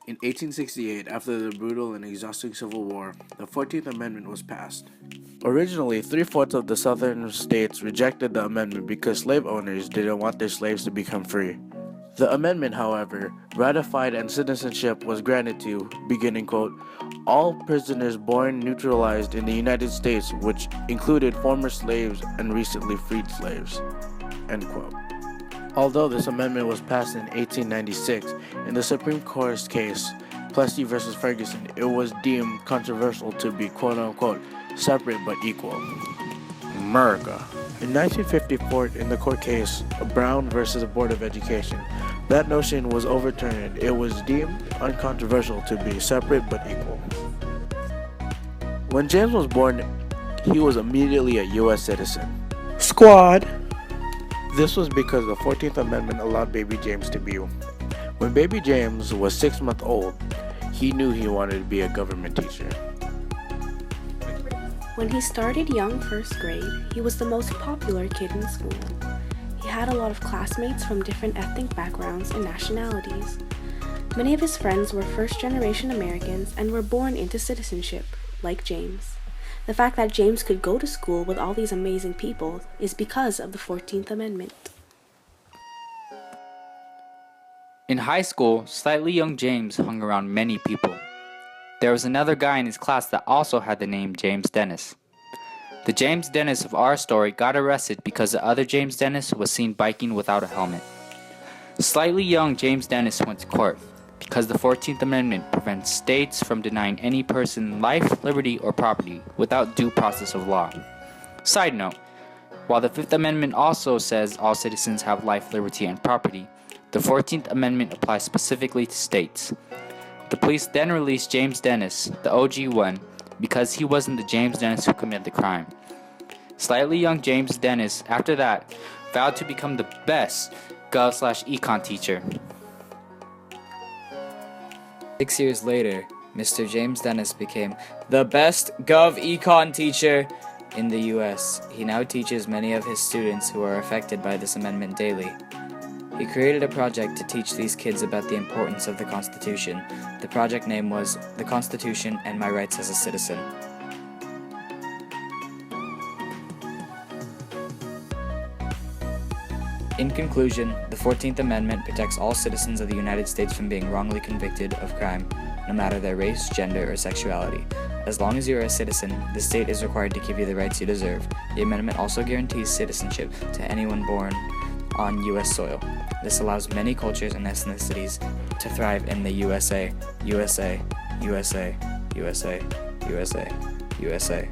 In 1868, after the brutal and exhausting Civil War, the 14th Amendment was passed. Originally, three-fourths of the southern states rejected the amendment because slave owners didn't want their slaves to become free. The amendment, however, ratified and citizenship was granted to, beginning quote, all prisoners born naturalized in the United States, which included former slaves and recently freed slaves, end quote. Although this amendment was passed in 1896, in the Supreme Court's case, Plessy v. Ferguson, it was deemed controversial to be quote-unquote separate but equal. America. In 1954, in the court case Brown v. Board of Education, that notion was overturned. It was deemed uncontroversial to be separate but equal. When James was born, he was immediately a U.S. citizen. Squad! This was because the 14th Amendment allowed baby James to be. When baby James was 6 months old, he knew he wanted to be a government teacher. When he started young first grade, he was the most popular kid in school. He had a lot of classmates from different ethnic backgrounds and nationalities. Many of his friends were first-generation Americans and were born into citizenship, like James. The fact that James could go to school with all these amazing people is because of the 14th Amendment. In high school, slightly young James hung around many people. There was another guy in his class that also had the name YungDennis. The YungDennis of our story got arrested because the other YungDennis was seen biking without a helmet. Slightly young YungDennis went to court because the 14th Amendment prevents states from denying any person life, liberty, or property without due process of law. Side note, while the 5th Amendment also says all citizens have life, liberty, and property, the 14th Amendment applies specifically to states. The police then released YungDennis, the OG one, because he wasn't the YungDennis who committed the crime. Slightly young YungDennis, after that, vowed to become the best Gov/Econ teacher. 6 years later, Mr. YungDennis became the best GovEcon teacher in the US. He now teaches many of his students who are affected by this amendment daily. He created a project to teach these kids about the importance of the Constitution. The project name was The Constitution and My Rights as a Citizen. In conclusion, the 14th Amendment protects all citizens of the United States from being wrongly convicted of crime, no matter their race, gender, or sexuality. As long as you are a citizen, the state is required to give you the rights you deserve. The amendment also guarantees citizenship to anyone born on U.S. soil. This allows many cultures and ethnicities to thrive in the USA, USA, USA, USA, USA, USA.